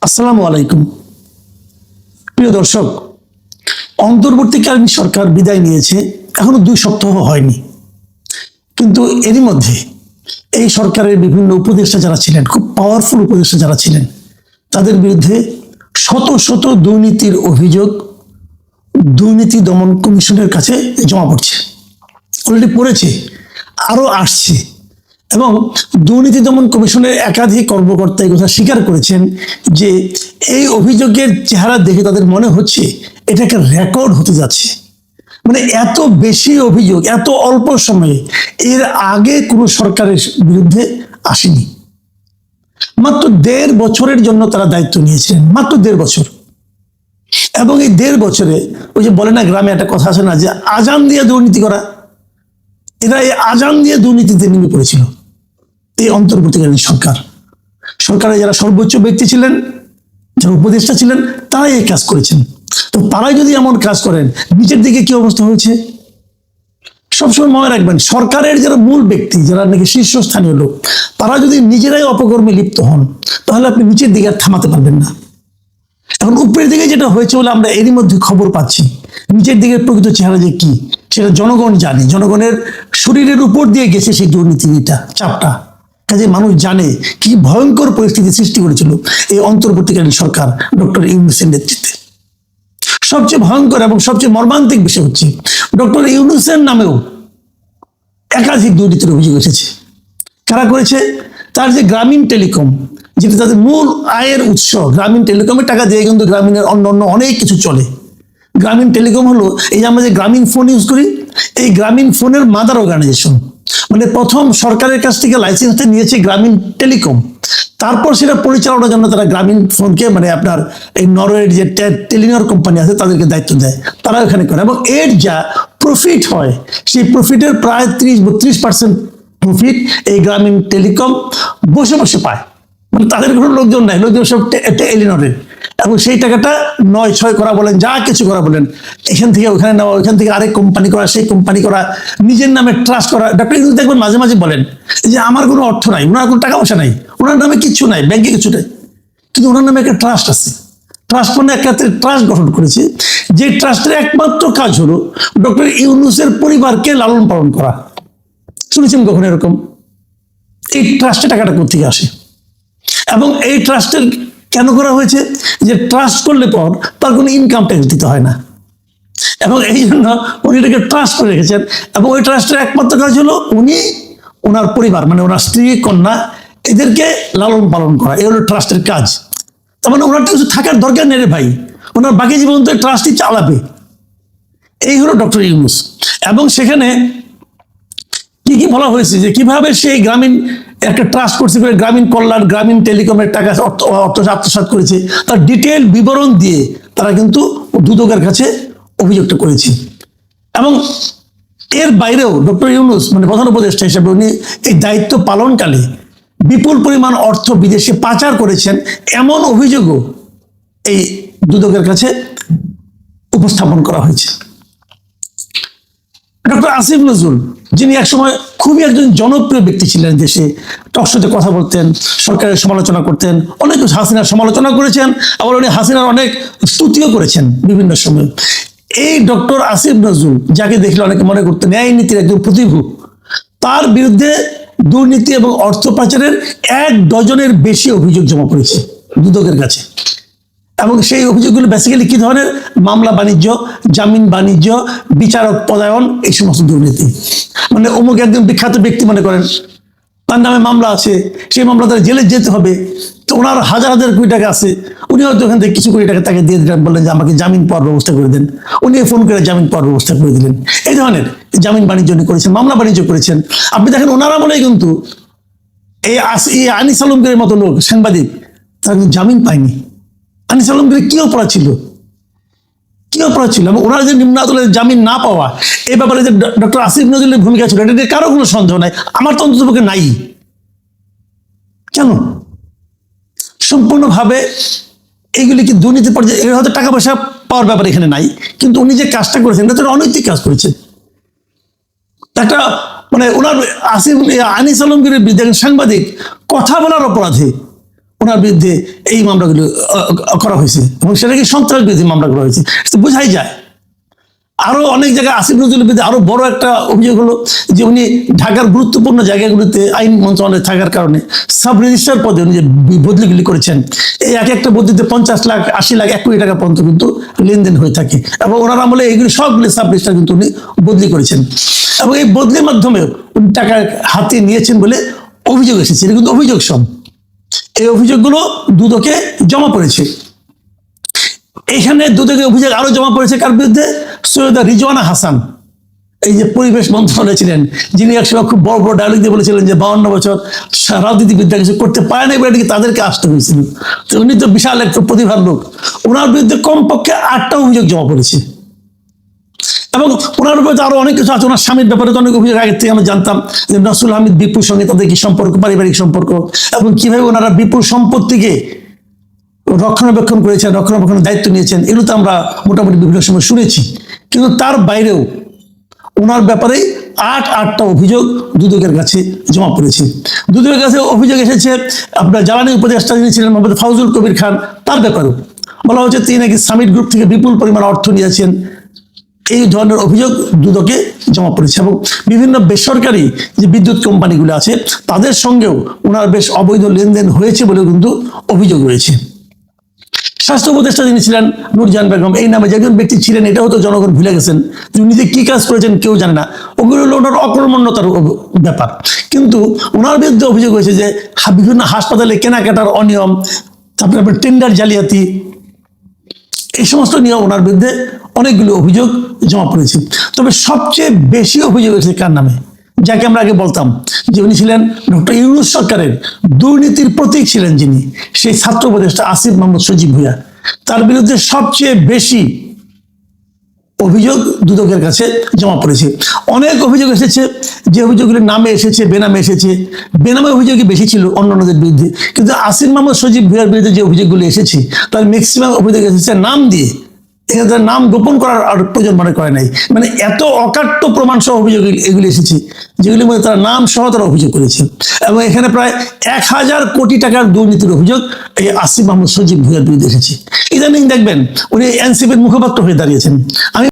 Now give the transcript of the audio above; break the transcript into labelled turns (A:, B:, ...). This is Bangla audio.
A: আসসালামু আলাইকুম। প্রিয় দর্শক, অন্তর্বর্তীকালীন সরকার বিদায় নিয়েছে, এখনো 2 সপ্তাহ হয়নি, কিন্তু এরই মধ্যে এই সরকারের বিভিন্ন উপদেষ্টা যারা ছিলেন, খুব পাওয়ারফুল উপদেষ্টা যারা ছিলেন, তাদের বিরুদ্ধে শত শত দুর্নীতির অভিযোগ দুর্নীতি দমন কমিশনের কাছে জমা পড়ছে। অলরেডি পড়েছে, আরো আসছে। এবং দুর্নীতি দমন কমিশনের একাধিক কর্মকর্তা এই কথা স্বীকার করেছেন যে এই অভিযোগের চেহারা দেখে তাদের মনে হচ্ছে এটা একটা রেকর্ড হতে যাচ্ছে। মানে এত বেশি অভিযোগ এত অল্প সময়ে এর আগে কোনো সরকারের বিরুদ্ধে আসেনি। মাত্র 1.5 বছরের জন্য তারা দায়িত্ব নিয়েছিলেন, মাত্র 1.5 বছর। এবং এই 1.5 বছরে ওই যে বলে না, গ্রামে একটা কথা আছে না, যে আজান দিয়ে দুর্নীতি করা, এরা এই আজান দিয়ে দুর্নীতিতে নেমে পড়েছিল। এই অন্তর্বর্তীকালীন সরকারের যারা সর্বোচ্চ ব্যক্তি ছিলেন, যারা উপদেষ্টা ছিলেন, তারাই এই কাজ করেছেন। তো তারাই যদি এমন কাজ করেন, নিচের দিকে কি অবস্থা হয়েছে সবসময় মনে রাখবেন। সরকারের যারা মূল ব্যক্তি, যারা নাকি শীর্ষস্থানীয় লোক, তারা যদি নিজেরাই অপকর্মে লিপ্ত হন, তাহলে আপনি নিচের দিকে আর থামাতে পারবেন না। এখন উপরের দিকে যেটা হয়েছে বলে আমরা এরই মধ্যে খবর পাচ্ছি, নিচের দিকের প্রকৃত চেহারা যে কি সেটা জনগণ জানে। জনগণের শরীরের উপর দিয়ে গেছে সেই দুর্নীতিটা, চাপটা। কাজে মানুষ জানে কি ভয়ঙ্কর পরিস্থিতি সৃষ্টি করেছিল এই অন্তর্বর্তীকালীন সরকার ডক্টর ইউনূসের নেতৃত্বে। সবচেয়ে ভয়ঙ্কর এবং সবচেয়ে মর্মান্তিক বিষয় হচ্ছে, ডক্টর ইউনূসের নামেও একাধিক দুর্নীতির অভিযোগ এসেছে। কারা করেছে? তার যে গ্রামীণ টেলিকম, যেটা তাদের মূল আয়ের উৎস, গ্রামীণ টেলিকমের টাকা দিয়ে কিন্তু গ্রামীণের অন্য অনেক কিছু চলে। গ্রামীণ টেলিকম হলো এই যে আমরা যে গ্রামীণ ফোন ইউজ করি, এই গ্রামীণ ফোনের মাদার অর্গানাইজেশন। মানে প্রথম সরকারের কাছ থেকে লাইসেন্সটা নিয়েছে গ্রামীণ টেলিকম, তারপর সেটা পরিচালনার জন্য তারা গ্রামীণ ফোনকে, মানে আপনার এই নরওয়ের যে টেলিনর কোম্পানি আছে তাদেরকে দায়িত্ব দেয়, তারা ওখানে করে। এবং এর যা প্রফিট হয়, সেই প্রফিটের প্রায় 30-32% প্রফিট এই গ্রামীণ টেলিকম বসে বসে পায়। মানে তাদের কোনো লোকজন নাই, লোকজন সব টেলিনরের। এবং সেই টাকাটা 9-6 করা বলেন, যা কিছু করা বলেন, এখান থেকে ওখানে নেওয়া, ওখান থেকে আরেক কোম্পানি করা, সেই কোম্পানি করা, নিজের নামে ট্রাস্ট করা। ডক্টর ইউনূস দেখবেন মাঝে মাঝে বলেন যে আমার কোনো অর্থ নাই, ওনার কোনো টাকা পয়সা নাই, ওনার নামে কিচ্ছু নাই, ব্যাংকে কিছু নাই, কিন্তু ওনার নামে একটা ট্রাস্ট আছে। ট্রাস্ট মানে একটা ট্রাস্ট গঠন করেছে, যে ট্রাস্টের একমাত্র কাজ হলো ডক্টর ইউনূসের পরিবারকে লালন পালন করা। শুনেছেন কখন এরকম? এই ট্রাস্টে টাকাটা কোথেকে আসে? এবং এই ট্রাস্টের কেন করা হয়েছে? যে ট্রাস্ট করলে পর তার কোনো ইনকাম ট্যাক্স দিতে হয় না। এবং এই জন্য উনি এটাকে ট্রাস্ট করে রেখেছেন। এবং ওই ট্রাস্টের একমাত্র কাজ হলো উনি, ওনার পরিবার, মানে ওনার স্ত্রী, কন্যা, এদেরকে লালন পালন করা। এই হলো ট্রাস্টের কাজ। তার মানে ওনার কিছু থাকার দরকার নেই রে ভাই, ওনার বাকি জীবন তো ট্রাস্টই চালাবে। এই হলো ডক্টর ইউনূস। এবং সেখানে কি কি বলা হয়েছে, যে কিভাবে সেই গ্রামীণ একটা ট্রাস্ট করছে, করে গ্রামীণ কল্যাণ, গ্রামীণ টেলিকমের টাকা অর্থ আত্মসাৎ করেছে, তার ডিটেল বিবরণ দিয়ে তারা কিন্তু দুদকের কাছে অভিযোগটা করেছে। এবং এর বাইরেও ডক্টর ইউনূস, মানে প্রধান উপদেষ্টা হিসেবে, উনি এই দায়িত্ব পালনকালে বিপুল পরিমাণ অর্থ বিদেশে পাচার করেছেন, এমন অভিযোগও এই দুদকের কাছে উপস্থাপন করা হয়েছে। ডক্টর আসিফ নজরুল, যিনি একসময় খুবই একজন জনপ্রিয় ব্যক্তি ছিলেন দেশে, টকশোতে কথা বলতেন, সরকারের সমালোচনা করতেন, অনেক হাসিনার সমালোচনা করেছেন, আবার উনি হাসিনার অনেক স্তুতিও করেছেন বিভিন্ন সময়। এই ডক্টর আসিফ নজরুল, যাকে দেখলে অনেকে মনে করতেন ন্যায় নীতির একজন প্রতিভূ, তার বিরুদ্ধে দুর্নীতি এবং অর্থ পাচারের 1 ডজনের বেশি অভিযোগ জমা পড়েছে দুদকের কাছে। এবং সেই অভিযোগগুলো বেসিক্যালি কি ধরনের? মামলা বাণিজ্য, জামিন বাণিজ্য, বিচারক পদায়ন, এই সমস্ত দুর্নীতি। মানে অমুক একজন বিখ্যাত ব্যক্তি, মনে করেন তার নামে মামলা আছে, সেই মামলা তার জেলে যেতে হবে, তো ওনার হাজার হাজার কোটি টাকা আছে, উনি হয়তো ওখান থেকে কিছু কোটি টাকা তাকে দিয়ে দিলেন, বললেন যে আমাকে জামিন পাওয়ার ব্যবস্থা করে দেন। উনি ফোন করে জামিন পাওয়ার ব্যবস্থা করে দিলেন। এই ধরনের জামিন বাণিজ্য উনি করেছেন, মামলা বাণিজ্য করেছেন। আপনি দেখেন ওনারা বলেই কিন্তু এই আনিস আলমগীরের মতো লোক, সাংবাদিক, তারা কিন্তু জামিন পায়নি। আনিস আলমগীর কি অপরাধ ছিল, কি অপরাধ ছিল? এবং ওনার যে নিম্ন আদালতের জামিন না পাওয়া, এই ব্যাপারে যে ডক্টর আসিফ নজরুলের ভূমিকা ছিল, এটা নিয়ে কারো কোনো সন্দেহ নাই, আমার তো অন্ততপক্ষে নাই। কেন? সম্পূর্ণভাবে এইগুলি কি দুর্নীতি পর্যায়ে, এর হয়তো টাকা পয়সা পাওয়ার ব্যাপারে এখানে নাই, কিন্তু উনি যে কাজটা করেছেন এটা তো অনৈতিক কাজ করেছেন। একটা মানে ওনার আনিস আলমগীরের বিরুদ্ধে সাংবাদিক কথা বলার অপরাধে ওনার বিরুদ্ধে এই মামলাগুলো করা হয়েছে, এবং সেটাকে সন্ত্রাস বিরোধী মামলা করা হয়েছে, বোঝাই যায়। আরো অনেক জায়গায় আসিফ নজরুলের বিরুদ্ধে আরো বড় একটা অভিযোগ হলো যে উনি ঢাকার গুরুত্বপূর্ণ জায়গাগুলিতে আইন মন্ত্রণালয়ে থাকার কারণে সাব রেজিস্ট্রার পদে উনি যে বদলিগুলি করেছেন, এই এক একটা বদলিতে 50 লাখ 80 লাখ 1 কোটি টাকা পর্যন্ত কিন্তু লেনদেন হয়ে থাকে, এবং ওনার আমলে এইগুলি সবগুলি সাব রেজিস্ট্রার কিন্তু উনি বদলি করেছেন, এবং এই বদলির মাধ্যমে উনি টাকা হাতে নিয়েছেন বলে অভিযোগ এসেছে। এটা কিন্তু অভিযোগ সব, এই অভিযোগগুলো দুদকে জমা পড়েছে। এখানে দুদকে অভিযোগ আরো জমা পড়েছে কার বিরুদ্ধে? সৈয়দা রিজওয়ানা হাসান, এই যে পরিবেশ মন্ত্রণালয়ে ছিলেন, যিনি একসময় খুব বড় বড় ডায়লগ দিয়ে বলেছিলেন যে 52 বছর রাজনীতিবিদরা কিছু করতে পারে না, এবার তাদেরকে আসতে হয়েছিল। তো উনি তো বিশাল একটা প্রতিভার লোক, ওনার বিরুদ্ধে কমপক্ষে 8টা অভিযোগ জমা পড়েছে, এবং ওনার উপরে আরো অনেক কিছু আছে। ওনার স্বামীর ব্যাপারে তো অনেক অভিযোগ আগের থেকে আমরা জানতাম, যে নসরুল হামিদ বিপুর সঙ্গে তাদের কি সম্পর্ক, পারিবারিক সম্পর্ক, এবং কিভাবে ওনারা বিপুর সম্পত্তিকে রক্ষণাবেক্ষণ করেছেন, রক্ষণাবেক্ষণের দায়িত্ব নিয়েছেন, এগুলো তো আমরা মোটামুটি বিভিন্ন সময় শুনেছি। কিন্তু তার বাইরেও ওনার ব্যাপারে 8টা অভিযোগ দুদকের কাছে জমা পড়েছে। দুদকের কাছে অভিযোগ এসেছে আপনার জ্বালানি উপদেষ্টা যিনি ছিলেন মোহাম্মদ ফাউজুল কবির খান, তার ব্যাপারেও বলা হচ্ছে তিনি নাকি সামিট গ্রুপ থেকে বিপুল পরিমাণ অর্থ নিয়েছেন, এই ধরনের অভিযোগ দুদকে জমা পড়েছে। এবং বিভিন্ন বেসরকারি যে বিদ্যুৎ কোম্পানিগুলো আছে তাদের সঙ্গেও ওনার বেশ অবৈধ লেনদেন হয়েছে বলে কিন্তু অভিযোগ রয়েছে। স্বাস্থ্য উপদেষ্টা যিনি ছিলেন নূরজাহান বেগম, এই নামে যে একজন ব্যক্তি ছিলেন, এটাও তো জনগণ ভুলে গেছেন, তিনি নিজে কি কাজ করেছেন কেউ জানে না, ওগুলো হলো ওনার অকর্মণ্যতার ব্যাপার। কিন্তু ওনার বিরুদ্ধে অভিযোগ হয়েছে যে বিভিন্ন হাসপাতালে কেনাকাটার অনিয়ম, তারপরে আপনার টেন্ডার জালিয়াতি, এই সমস্ত নিয়ে ওনার বিরুদ্ধে অনেকগুলো অভিযোগ জমা পড়েছে। তবে সবচেয়ে বেশি অভিযোগ হয়েছে কার নামে? যাকে আমরা আগে বলতাম যে উনি ছিলেন ডক্টর ইউনূস সরকারের দুর্নীতির প্রতীক ছিলেন, যিনি সেই ছাত্র উপদেষ্টা আসিফ মাহমুদ সজীব ভুঁইয়া, তার বিরুদ্ধে সবচেয়ে বেশি অভিযোগ দুদকের কাছে জমা পড়েছে। অনেক অভিযোগ এসেছে, যে অভিযোগগুলির নামে এসেছে, বেনামে এসেছে। বেনামে অভিযোগই বেশি ছিল অন্যান্যদের বিরুদ্ধে, কিন্তু আসিফ মাহমুদ সজীব ভুঁইয়ার বিরুদ্ধে যে অভিযোগগুলি এসেছে তার ম্যাক্সিমাম অভিযোগ এসেছে নাম দিয়ে, এখানে তার নাম গোপন করার আর প্রয়োজন মনে করে নাই। মানে এত অকাট্য প্রমাণ সহ অভিযোগ এগুলি এসেছে, যেগুলির মধ্যে তারা নাম সহ তারা অভিযোগ করেছে, এবং এখানে প্রায় 1000 কোটি টাকার দুর্নীতির অভিযোগ এই আসিফ মাহমুদ সজীব ভুঁইয়ার বিরুদ্ধে এসেছে। ইদানিং দেখবেন উনি এনসিপির মুখপাত্র হয়ে দাঁড়িয়েছেন। আমি